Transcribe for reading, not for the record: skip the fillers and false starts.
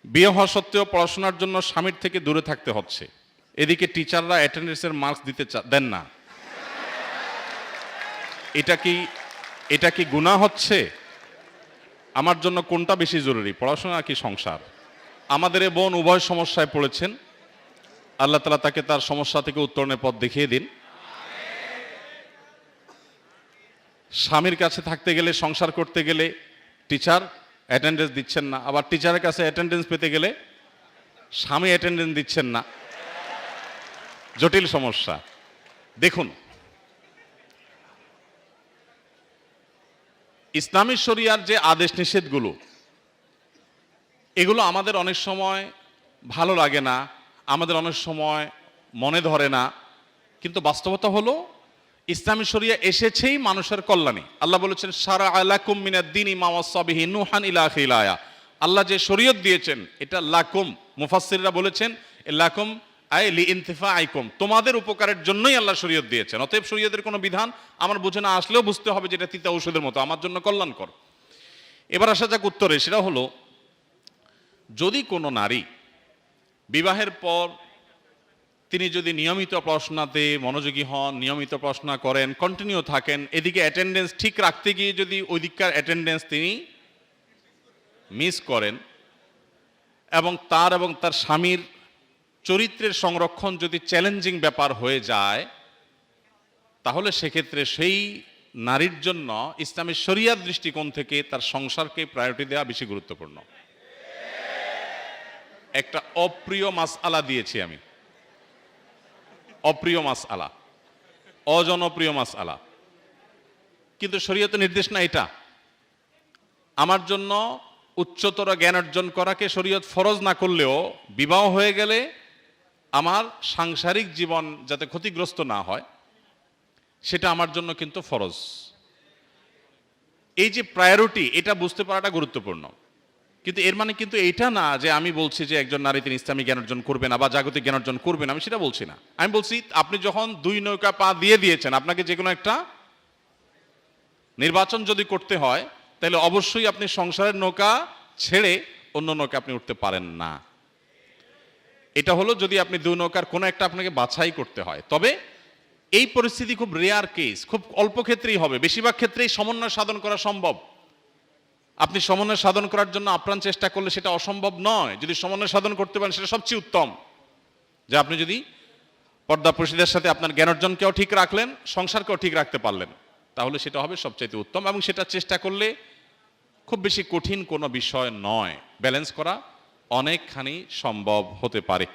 বিয়ে হওয়া সত্ত্বেও পড়াশোনার জন্য স্বামীর থেকে দূরে থাকতে হচ্ছে, এদিকে টিচাররা অ্যাটেন্ডেন্সের মার্কস দিতে দেন না। এটা কি গুনাহ হচ্ছে? আমার জন্য কোনটা বেশি জরুরি, পড়াশোনা নাকি সংসার? আমাদের এ বোন উভয় সমস্যায় পড়েছেন। আল্লাহ তাআলা তাকে তার সমস্যা থেকে উত্তরণের পথ দেখিয়ে দিন। স্বামীর কাছে থাকতে গেলে, সংসার করতে গেলে টিচার অ্যাটেন্ডেন্স দিচ্ছেন না, আবার টিচারের কাছে অ্যাটেন্ডেন্স পেতে গেলে স্বামী অ্যাটেন্ডেন্স দিচ্ছেন না। জটিল সমস্যা। দেখুন, ইসলামী শরিয়ার যে আদেশ নিষেধগুলো, এগুলো আমাদের অনেক সময় ভালো লাগে না, আমাদের অনেক সময় মনে ধরে না, কিন্তু বাস্তবতা হলো ইসলামী শরিয়া এসেছেই মানুষের কল্যাণে। আল্লাহ বলেছেন শারা আলাকুম মিনাদ-দীনি মা ওয়াসা বিহি নূহান ইলা আখিরিল আয়া। আল্লাহ যে শরীয়ত দিয়েছেন এটা লাকুম, মুফাসসিররা বলেছেন লাকুম আই লিইনতিফাইকুম, তোমাদের উপকারের জন্যই আল্লাহ শরীয়ত দিয়েছেন। অতএব শরীয়তের কোনো বিধান আমার বুঝে না আসলেও বুঝতে হবে যে এটা তিতা ঔষধের মতো, আমার জন্য কল্যাণকর। এবার আসা যাক উত্তরে। সেটা হলো, যদি কোনো নারী বিবাহের পর তিনি যদি নিয়মিত পড়াশোনাতে মনোযোগী হন, নিয়মিত পড়াশোনা করেন, কন্টিনিউ থাকেন, এদিকে অ্যাটেন্ডেন্স ঠিক রাখতে গিয়ে যদি ওই দিককার অ্যাটেন্ডেন্স তিনি মিস করেন, এবং তার স্বামীর চরিত্রের সংরক্ষণ যদি চ্যালেঞ্জিং ব্যাপার হয়ে যায়, তাহলে সেক্ষেত্রে সেই নারীর জন্য ইসলামী শরিয়ার দৃষ্টিকোণ থেকে তার সংসারকে প্রায়োরিটি দেওয়া বেশি গুরুত্বপূর্ণ। একটা অপ্রিয় মাসআলা দিয়েছি আমি, অপ্রিয় মাসআলা, অজনপ্রিয় মাসআলা, কিন্তু শরীয়তের নির্দেশ না এটা। আমার জন্য উচ্চতর জ্ঞান অর্জন করাকে শরীয়ত ফরজ না করলেও বিবাহ হয়ে গেলে আমার সাংসারিক জীবন যাতে ক্ষতিগ্রস্ত না হয় সেটা আমার জন্য কিন্তু ফরজ। এই যে প্রায়োরিটি, এটা বুঝতে পারাটা গুরুত্বপূর্ণ। কিন্তু এর মানে কিন্তু এটা না যে আমি বলছি যে একজন নারী তিনি ইসলামী জ্ঞান অর্জন করবে না বা জাগতিক জ্ঞান অর্জন করবে না, আমি সেটা বলছি না। আমি বলছি আপনি যখন দুই নৌকা পা দিয়ে দিয়েছেন, আপনাকে যে কোনো একটা নির্বাচন যদি করতে হয়, তাহলে অবশ্যই আপনি সংসারের নৌকা ছেড়ে অন্য নৌকা আপনি উঠতে পারেন না। এটা হলো যদি আপনি দুই নৌকার কোনো একটা আপনাকে বাছাই করতে হয়। তবে এই পরিস্থিতি খুব রেয়ার কেস, খুব অল্প ক্ষেত্রেই হবে। বেশিরভাগ ক্ষেত্রেই সমন্বয় সাধন করা সম্ভব। আপনি সমন্বয় সাধন করার জন্য আপ্রাণ চেষ্টা করলে সেটা অসম্ভব নয়। যদি সমন্বয় সাধন করতে পারেন সেটা সবচেয়ে উত্তম। যে আপনি যদি পর্দা প্রশিদের সাথে আপনার জ্ঞান অর্জনকেও ঠিক রাখলেন, সংসারকেও ঠিক রাখতে পারলেন, তাহলে সেটা হবে সবচাইতে উত্তম। এবং সেটা চেষ্টা করলে খুব বেশি কঠিন কোনো বিষয় নয়, ব্যালেন্স করা অনেকখানি সম্ভব হতে পারে।